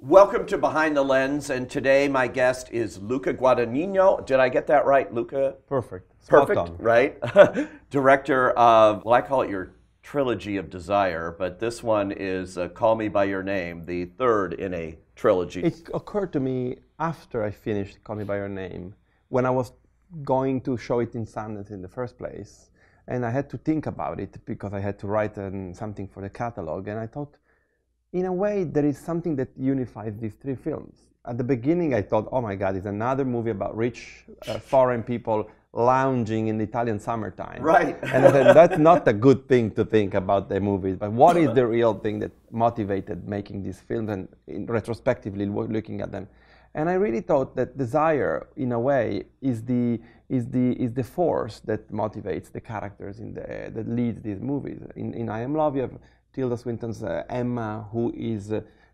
Welcome to Behind the Lens, and today my guest is Luca Guadagnino. Did I get that right, Luca? Perfect. Perfect, right? Director of, well, I call it your trilogy of desire, but this one is Call Me By Your Name, the third in a trilogy. It occurred to me after I finished Call Me By Your Name, when I was going to show it in Sundance in the first place, and I had to think about it because I had to write something for the catalog, and I thought, in a way, there is something that unifies these three films. At the beginning, I thought, oh my God, it's another movie about rich foreign people lounging in the Italian summertime. Right. And I said, that's not a good thing to think about the movies, but what is the real thing that motivated making these films and retrospectively looking at them? And I really thought that desire, in a way, is the force that motivates the characters that leads these movies. In I Am Love, you have Tilda Swinton's Emma, who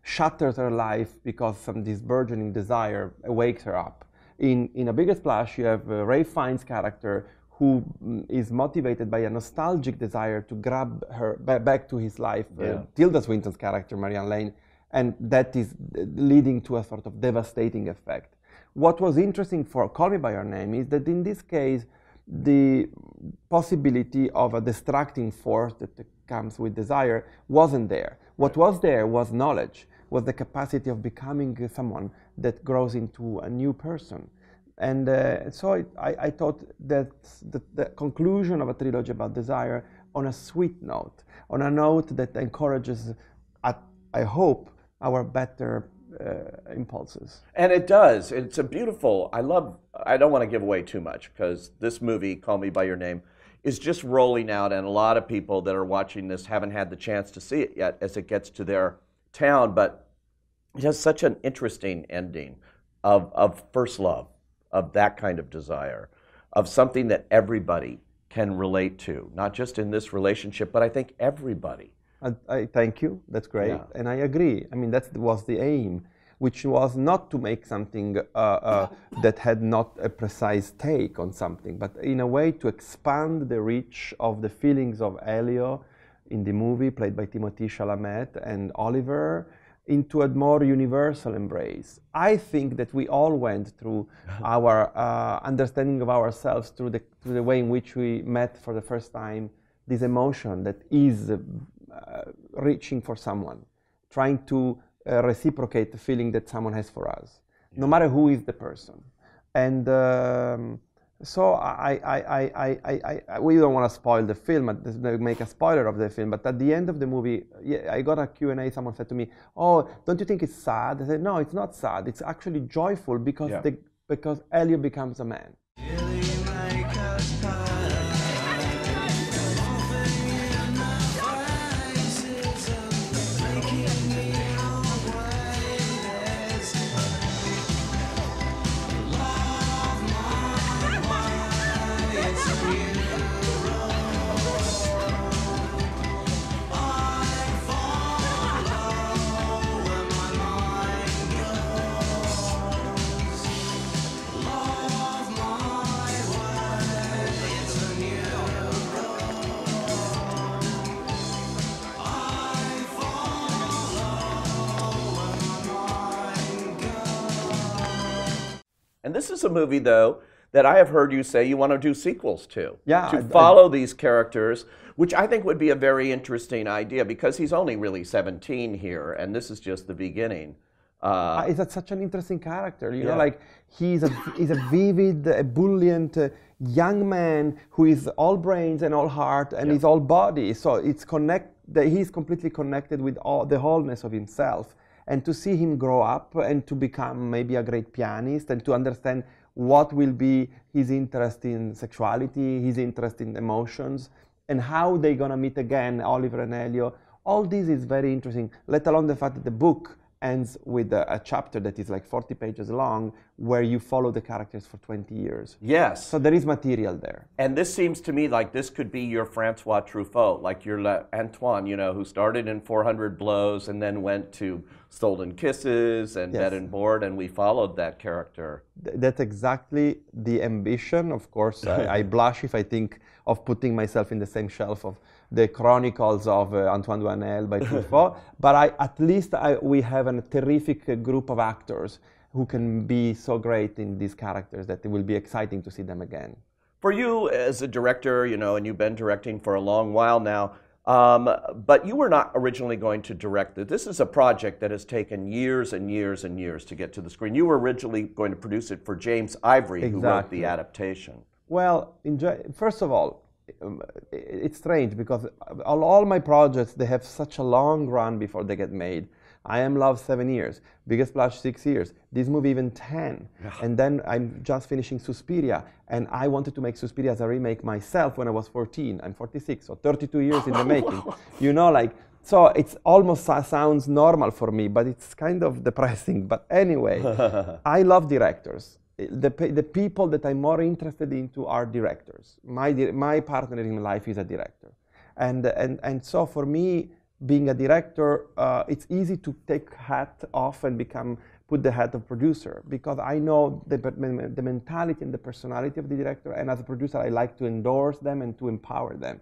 shatters her life because this burgeoning desire wakes her up. In A Bigger Splash, you have Ralph Fiennes' character, who is motivated by a nostalgic desire to grab her back to his life. Tilda Swinton's character, Marianne Lane, and that is leading to a sort of devastating effect. What was interesting for Call Me By Your Name is that in this case, the possibility of a distracting force that comes with desire wasn't there. What was there was knowledge, was the capacity of becoming someone that grows into a new person. And so I thought that the conclusion of a trilogy about desire on a sweet note, on a note that encourages, I hope, our better impulses. And it does. It's a beautiful, I don't want to give away too much because this movie, Call Me By Your Name, is just rolling out, and a lot of people that are watching this haven't had the chance to see it yet as it gets to their town, but it has such an interesting ending of first love, of that kind of desire, of something that everybody can relate to, not just in this relationship, but I think everybody. I thank you, that's great, Yeah. and I agree. I mean, that was the aim, which was not to make something that had not a precise take on something, but in a way to expand the reach of the feelings of Elio in the movie, played by Timothée Chalamet, and Oliver, into a more universal embrace. I think that we all went through our understanding of ourselves through the way in which we met for the first time, this emotion that is reaching for someone, trying to reciprocate the feeling that someone has for us, no matter who is the person. And so we don't want to spoil the film, make a spoiler of the film, but at the end of the movie, I got a Q&A, someone said to me, oh, don't you think it's sad? I said, no, it's not sad, it's actually joyful because, because Elio becomes a man. And this is a movie, though, that I have heard you say you want to do sequels to. Yeah. To follow these characters, which I think would be a very interesting idea because he's only really 17 here, and this is just the beginning. He's such an interesting character, you know, like he's a vivid, ebullient young man who is all brains and all heart and is all body. So he's completely connected with the wholeness of himself. And to see him grow up and to become maybe a great pianist and to understand what will be his interest in sexuality, his interest in emotions, and how they're gonna meet again, Oliver and Elio. All this is very interesting, let alone the fact that the book ends with a chapter that is like 40 pages long where you follow the characters for 20 years. Yes. So there is material there. And this seems to me like this could be your Francois Truffaut, like your Antoine, you know, who started in 400 Blows and then went to Stolen Kisses and Bed and Board, and we followed that character. That's exactly the ambition. Of course, I blush if I think of putting myself in the same shelf of the Chronicles of Antoine Duanel by Truffaut, but at least we have a terrific group of actors who can be so great in these characters that it will be exciting to see them again. For you as a director, you know, and you've been directing for a long while now, but you were not originally going to direct it. This is a project that has taken years and years and years to get to the screen. You were originally going to produce it for James Ivory, who wrote the adaptation. Well, first of all, it's strange because all my projects, they have such a long run before they get made. I Am Love 7 years, Biggest Splash 6 years, this movie even 10. And then I'm just finishing Suspiria, and I wanted to make Suspiria as a remake myself when I was 14. I'm 46, so 32 years in the making. You know, like, so it's almost sounds normal for me, but it's kind of depressing. But anyway, I love directors. The people that I'm more interested into are directors. My partner in life is a director. And so for me, being a director, it's easy to take hat off and put the hat of producer, because I know the mentality and the personality of the director, and as a producer I like to endorse them and to empower them.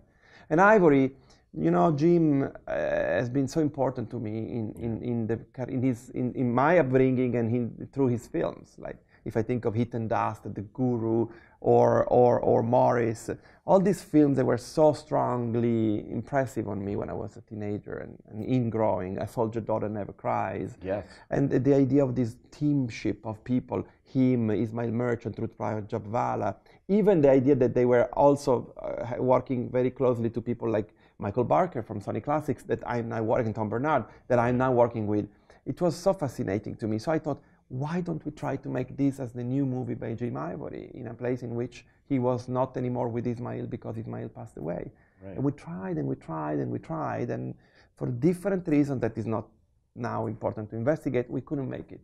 And Ivory, you know, Jim has been so important to me in my upbringing and through his films. Like, if I think of Heat and Dust, The Guru, or Morris, all these films that were so strongly impressive on me when I was a teenager and in growing. I Told Your Daughter Never Cries. Yes. And the idea of this teamship of people, him, Ismail Merchant, Ruth Jabvala, even the idea that they were also working very closely to people like Michael Barker from Sony Classics, that I'm now working, Tom Bernard, that I'm now working with. It was so fascinating to me. So I thought, why don't we try to make this as the new movie by Jim Ivory, in a place in which he was not anymore with Ismail because Ismail passed away. Right. And we tried and we tried and we tried, and for different reasons that is not now important to investigate, we couldn't make it.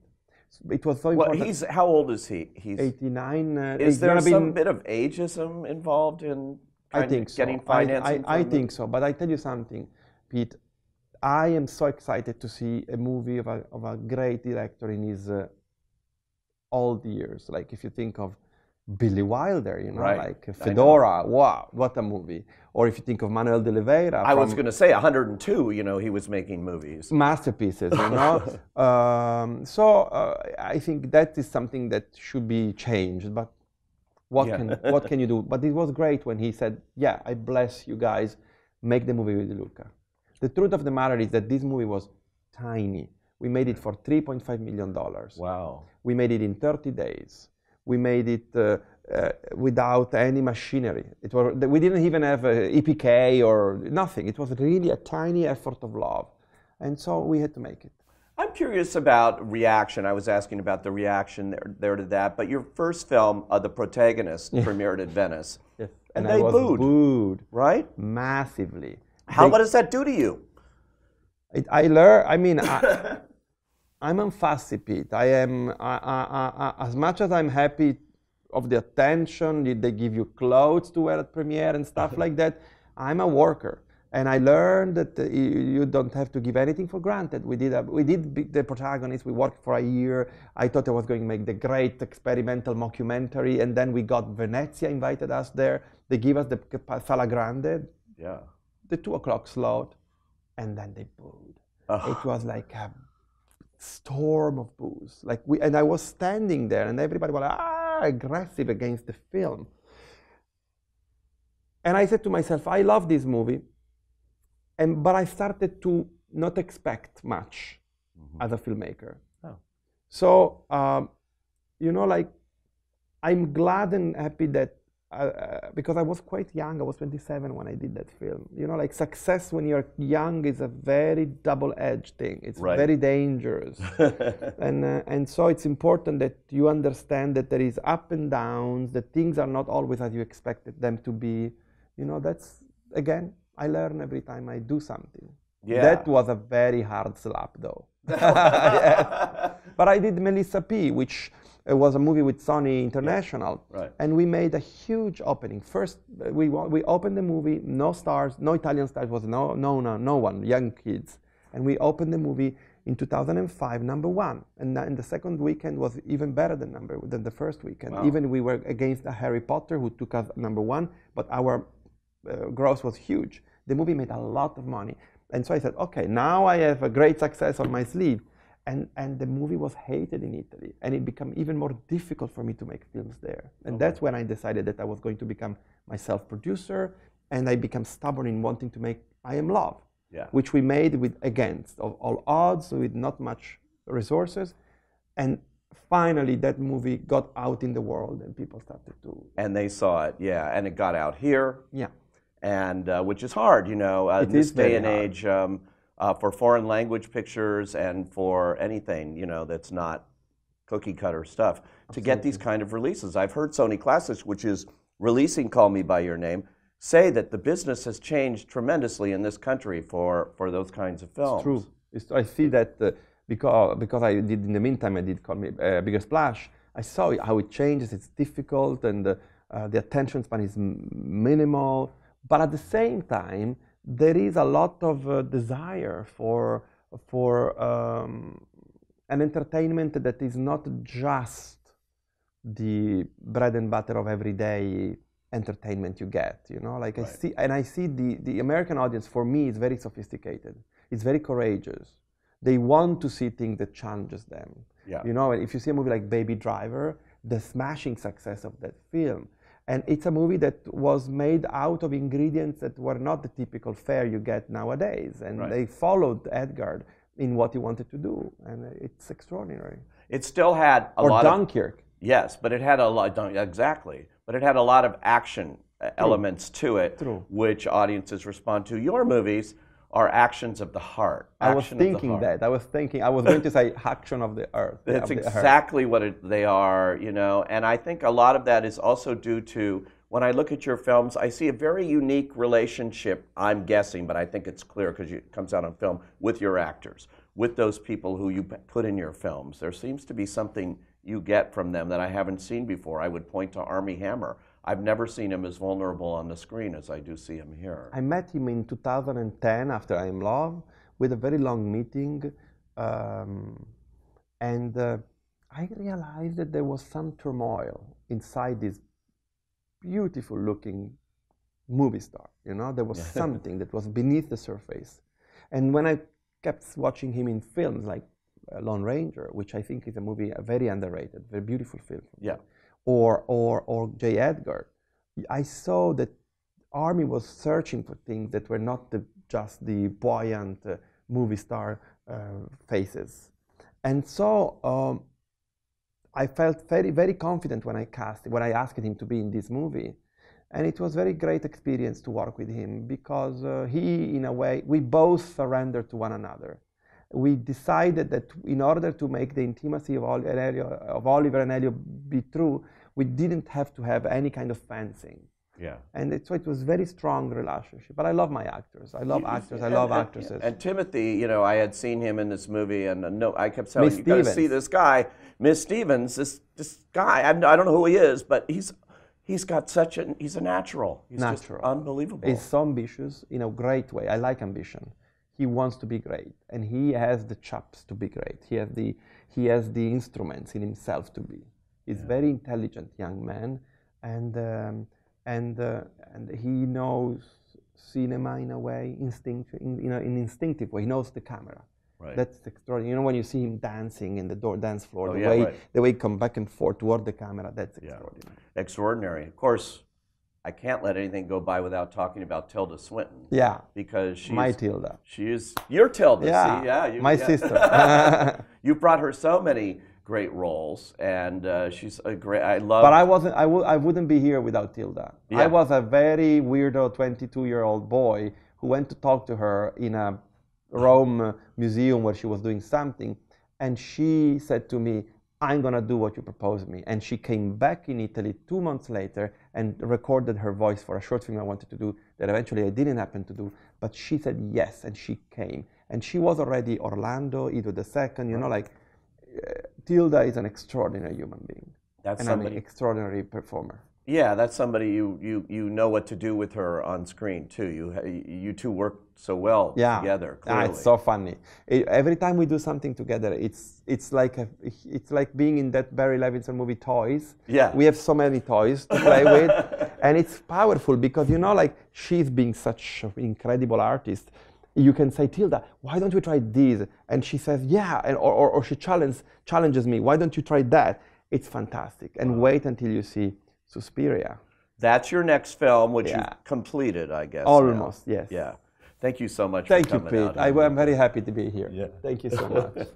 It was so important. Well, how old is he? He's 89. Is there some bit of ageism involved in getting financing? I think so, but I tell you something, Pete. I am so excited to see a movie of a great director in his old years. Like, if you think of Billy Wilder, you know, like Fedora, wow, what a movie. Or if you think of Manuel de Oliveira. I was going to say 102, you know, he was making movies. Masterpieces, you know. I think that is something that should be changed, but what can you do? But it was great when he said, yeah, I bless you guys, make the movie with Luca. The truth of the matter is that this movie was tiny. We made it for $3.5 million. Wow. We made it in 30 days. We made it without any machinery. We didn't even have EPK or nothing. It was really a tiny effort of love. And so we had to make it. I'm curious about reaction. I was asking about the reaction there to that. But your first film, The Protagonist, premiered at Venice. Yes. And they booed. Right? Massively. What does that do to you? I learn. I mean, I'm unfussy, Pete. I am as much as I'm happy of the attention. They give you clothes to wear at premiere and stuff like that. I'm a worker, and I learned that you don't have to give anything for granted. We did The Protagonist. We worked for a year. I thought I was going to make the great experimental mockumentary, and then we got Venezia invited us there. They give us the Sala Grande. Yeah. The 2 o'clock slot, and then they booed. It was like a storm of boos. And I was standing there, and everybody was aggressive against the film. And I said to myself, I love this movie, but I started to not expect much as a filmmaker. Oh. So, you know, like, I'm glad and happy that because I was quite young. I was 27 when I did that film. You know, like, success when you're young is a very double-edged thing. It's very dangerous. And so it's important that you understand that there is up and downs, that things are not always as you expected them to be. You know, that's, again, I learn every time I do something. Yeah. That was a very hard slap, though. Yes. But I did Melissa P., which was a movie with Sony International, and we made a huge opening. First, we opened the movie, no stars, no Italian stars, was no one, young kids. And we opened the movie in 2005, #1. And the second weekend was even better than the first weekend. Wow. Even we were against a Harry Potter, who took us #1, but our gross was huge. The movie made a lot of money. And so I said, okay, now I have a great success on my sleeve. And the movie was hated in Italy. And it became even more difficult for me to make films there. And that's when I decided that I was going to become myself producer. And I became stubborn in wanting to make I Am Love, which we made with against all odds, with not much resources. And finally, that movie got out in the world and people started to... And they saw it, yeah. And it got out here. Yeah. And which is hard, you know, in this day and age, for foreign language pictures and for anything, you know, that's not cookie cutter stuff, to get these kind of releases. I've heard Sony Classics, which is releasing Call Me By Your Name, say that the business has changed tremendously in this country for those kinds of films. It's true. I see that because I did, in the meantime, I did Call Me Bigger Splash. I saw how it changes. It's difficult, and the attention span is minimal. But at the same time, there is a lot of desire for an entertainment that is not just the bread and butter of everyday entertainment you get. You know, like I see the American audience, for me, is very sophisticated. It's very courageous. They want to see things that challenges them. Yeah. You know, if you see a movie like Baby Driver, the smashing success of that film. And it's a movie that was made out of ingredients that were not the typical fare you get nowadays. And they followed Edgar in what he wanted to do. And it's extraordinary. It still had a lot of... Or Dunkirk. Yes, but it had a lot, exactly. But it had a lot of action elements to it, which audiences respond to. Your movies are actions of the heart. I was thinking that. I was going to say action of the earth. That's exactly what they are, you know. And I think a lot of that is also due to, when I look at your films, I see a very unique relationship, I'm guessing, but I think it's clear because it comes out on film, with your actors, with those people who you put in your films. There seems to be something you get from them that I haven't seen before. I would point to Armie Hammer. I've never seen him as vulnerable on the screen as I do see him here. I met him in 2010 after I Am Love with a very long meeting. And I realized that there was some turmoil inside this beautiful looking movie star. You know, there was something that was beneath the surface. And when I kept watching him in films like Lone Ranger, which I think is a movie very underrated, very beautiful film. Yeah. Or J. Edgar, I saw that Armie was searching for things that were not just the buoyant movie star faces. And so I felt very, very confident when I asked him to be in this movie. And it was a very great experience to work with him because he, in a way, we both surrendered to one another. We decided that in order to make the intimacy of Oliver and Elio be true, we didn't have to have any kind of fencing. Yeah. And so it was a very strong relationship. But I love my actors. I love actors. I love actresses. And Timothy, you know, I had seen him in this movie, and I kept saying, you got to see this guy, Miss Stevens. This guy. I don't know who he is, but he's got he's a natural. He's just unbelievable. He's so ambitious in a great way. I like ambition. He wants to be great, and he has the chops to be great. He has the instruments in himself to be. He's a very intelligent young man, and he knows cinema in a way, in an instinctive way. He knows the camera. Right. That's extraordinary. You know, when you see him dancing in the dance floor, the way he come back and forth toward the camera, that's extraordinary. Extraordinary. Of course, I can't let anything go by without talking about Tilda Swinton. Yeah. Because she's my Tilda. She is your Tilda. Yeah. See? My sister. You brought her so many great roles, and she's a great. I love. But I wouldn't be here without Tilda. Yeah. I was a very weirdo 22-year-old boy who went to talk to her in a Rome museum where she was doing something, and she said to me, I'm going to do what you proposed me. And she came back in Italy 2 months later and recorded her voice for a short film I wanted to do that eventually I didn't happen to do. But she said yes, and she came. And she was already Orlando, Edo II, you know, like Tilda is an extraordinary human being. That's and an extraordinary performer. Yeah, that's somebody you know what to do with her on screen too. You two work so well together. Clearly. It's so funny. Every time we do something together, it's like being in that Barry Levinson movie Toys. Yeah, we have so many toys to play with, and it's powerful because like she's being such an incredible artist. You can say, Tilda, why don't you try this? And she says, yeah, and or she challenges me. Why don't you try that? It's fantastic. And wait until you see Suspiria. That's your next film, which you've completed, I guess. Almost, yes. Yeah. Thank you so much Thank for you, coming Pete. out. I'm very happy to be here. Yeah. Thank you so much.